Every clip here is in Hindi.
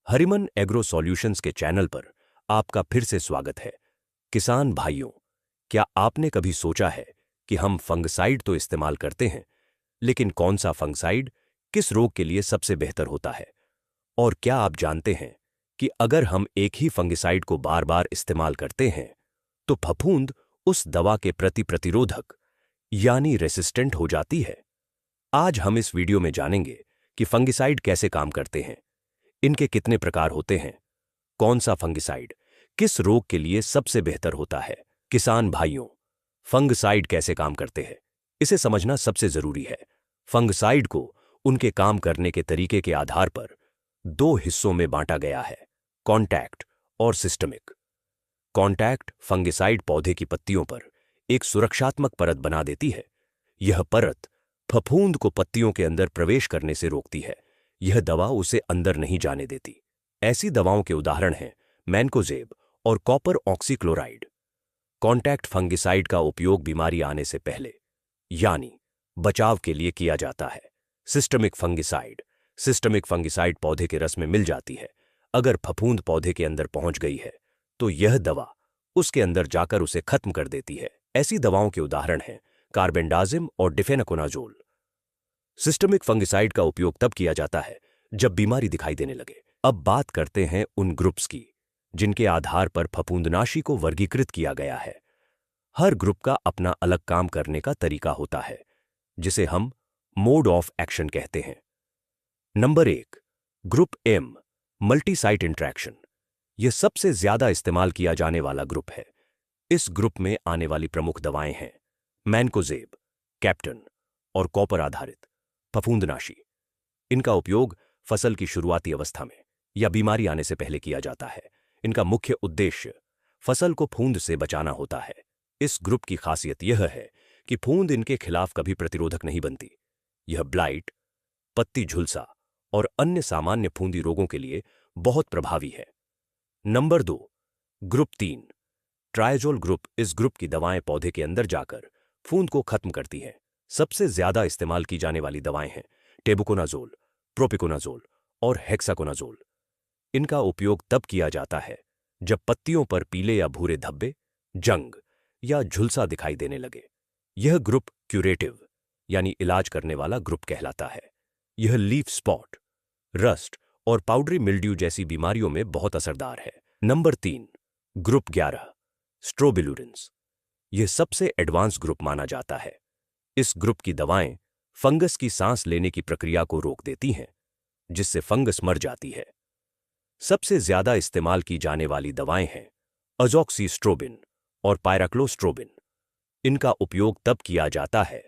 हरिमन एग्रो सॉल्यूशंस के चैनल पर आपका फिर से स्वागत है। किसान भाइयों, क्या आपने कभी सोचा है कि हम फंगसाइड तो इस्तेमाल करते हैं, लेकिन कौन सा फंगसाइड किस रोग के लिए सबसे बेहतर होता है? और क्या आप जानते हैं कि अगर हम एक ही फंगिसाइड को बार बार इस्तेमाल करते हैं तो फफूंद उस दवा के प्रति प्रतिरोधक यानी रेसिस्टेंट हो जाती है? आज हम इस वीडियो में जानेंगे कि फंगिसाइड कैसे काम करते हैं, इनके कितने प्रकार होते हैं, कौन सा फंगिसाइड किस रोग के लिए सबसे बेहतर होता है। किसान भाइयों, फंगिसाइड कैसे काम करते हैं, इसे समझना सबसे जरूरी है। फंगिसाइड को उनके काम करने के तरीके के आधार पर दो हिस्सों में बांटा गया है, कॉन्टैक्ट और सिस्टमिक। कॉन्टैक्ट फंगिसाइड पौधे की पत्तियों पर एक सुरक्षात्मक परत बना देती है। यह परत फफूंद को पत्तियों के अंदर प्रवेश करने से रोकती है। यह दवा उसे अंदर नहीं जाने देती। ऐसी दवाओं के उदाहरण हैं मैनकोजेब और कॉपर ऑक्सीक्लोराइड। कॉन्टैक्ट फंगिसाइड का उपयोग बीमारी आने से पहले यानी बचाव के लिए किया जाता है। सिस्टमिक फंगिसाइड पौधे के रस में मिल जाती है। अगर फफूंद पौधे के अंदर पहुंच गई है तो यह दवा उसके अंदर जाकर उसे खत्म कर देती है। ऐसी दवाओं के उदाहरण हैं कार्बेंडाजिम और डिफेनाकोनाजोल। सिस्टमिक फंगिसाइड का उपयोग तब किया जाता है जब बीमारी दिखाई देने लगे। अब बात करते हैं उन ग्रुप्स की जिनके आधार पर फफूंदनाशी को वर्गीकृत किया गया है। हर ग्रुप का अपना अलग काम करने का तरीका होता है, जिसे हम मोड ऑफ एक्शन कहते हैं। नंबर 1, group M, multi site interaction. यह सबसे ज्यादा इस्तेमाल किया जाने वाला ग्रुप है। इस ग्रुप में आने वाली प्रमुख दवाएं हैं मैनकोजेब, कैप्टन और कॉपर आधारित फफूंदनाशी। इनका उपयोग फसल की शुरुआती अवस्था में या बीमारी आने से पहले किया जाता है। इनका मुख्य उद्देश्य फसल को फूंद से बचाना होता है। इस ग्रुप की खासियत यह है कि फूंद इनके खिलाफ कभी प्रतिरोधक नहीं बनती। यह ब्लाइट, पत्ती झुलसा और अन्य सामान्य फूंदी रोगों के लिए बहुत प्रभावी है। Number 2, group 3, ट्राइजोल group. इस ग्रुप की दवाएं पौधे के अंदर जाकर फूंद को खत्म करती हैं। सबसे ज्यादा इस्तेमाल की जाने वाली दवाएं हैं टेबुकोनाजोल, प्रोपिकोनाजोल और हेक्साकोनाजोल। इनका उपयोग तब किया जाता है जब पत्तियों पर पीले या भूरे धब्बे, जंग या झुलसा दिखाई देने लगे। यह ग्रुप क्यूरेटिव यानी इलाज करने वाला ग्रुप कहलाता है। यह लीफ स्पॉट, रस्ट और पाउडरी मिल्ड्यू जैसी बीमारियों में बहुत असरदार है। Number 3, group 11, स्ट्रोबिलुरिन्स। यह सबसे एडवांस ग्रुप माना जाता है। इस ग्रुप की दवाएं फंगस की सांस लेने की प्रक्रिया को रोक देती हैं, जिससे फंगस मर जाती है। सबसे ज्यादा इस्तेमाल की जाने वाली दवाएं हैं अजॉक्सिस्ट्रोबिन और पायराक्लोस्ट्रोबिन। इनका उपयोग तब किया जाता है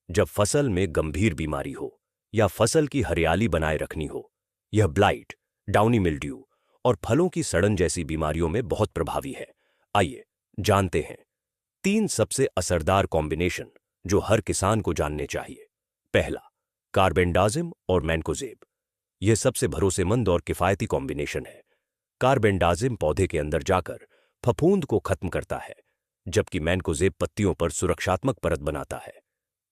जब फसल में गंभीर बीमारी हो या फसल की हरियाली बनाए रखनी हो। यह ब्लाइट, डाउनी मिल्ड्यू और फलों की सड़न जैसी बीमारियों में बहुत प्रभावी है। आइए जानते हैं 3 सबसे असरदार कॉम्बिनेशन जो हर किसान को जानने चाहिए। पहला, कार्बेंडाजिम और मैनकोजेब। यह सबसे भरोसेमंद और किफायती कॉम्बिनेशन है। कार्बेंडाजिम पौधे के अंदर जाकर फफूंद को खत्म करता है, जबकि मैनकोजेब पत्तियों पर सुरक्षात्मक परत बनाता है।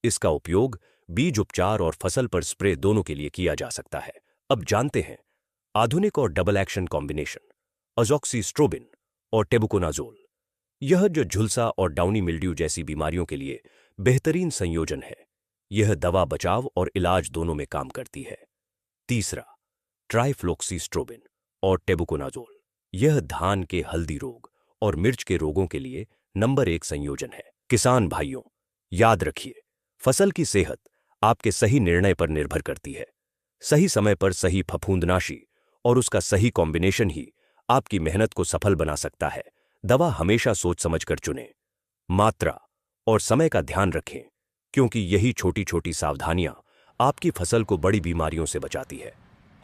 इसका उपयोग बीज उपचार और फसल पर स्प्रे दोनों के लिए किया जा सकता है। अब जानते हैं आधुनिक और डबल एक्शन कॉम्बिनेशन अजॉक्सिस्ट्रोबिन और टेबुकोनाजोल। यह जो झुलसा और डाउनी मिल्ड्यू जैसी बीमारियों के लिए बेहतरीन संयोजन है। यह दवा बचाव और इलाज दोनों में काम करती है। तीसरा, ट्राइफ्लोक्सीस्ट्रोबिन और टेबुकोनाजोल। यह धान के हल्दी रोग और मिर्च के रोगों के लिए नंबर 1 संयोजन है। किसान भाइयों, याद रखिए, फसल की सेहत आपके सही निर्णय पर निर्भर करती है। सही समय पर सही फफूंदनाशी और उसका सही कॉम्बिनेशन ही आपकी मेहनत को सफल बना सकता है। दवा हमेशा सोच समझकर चुनें। मात्रा और समय का ध्यान रखें, क्योंकि यही छोटी छोटी सावधानियां आपकी फसल को बड़ी बीमारियों से बचाती है।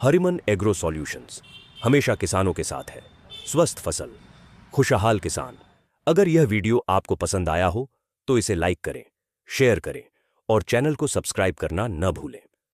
हरिमन एग्रो सॉल्यूशंस हमेशा किसानों के साथ है। स्वस्थ फसल, खुशहाल किसान। अगर यह वीडियो आपको पसंद आया हो तो इसे लाइक करें, शेयर करें और चैनल को सब्सक्राइब करना न भूलें।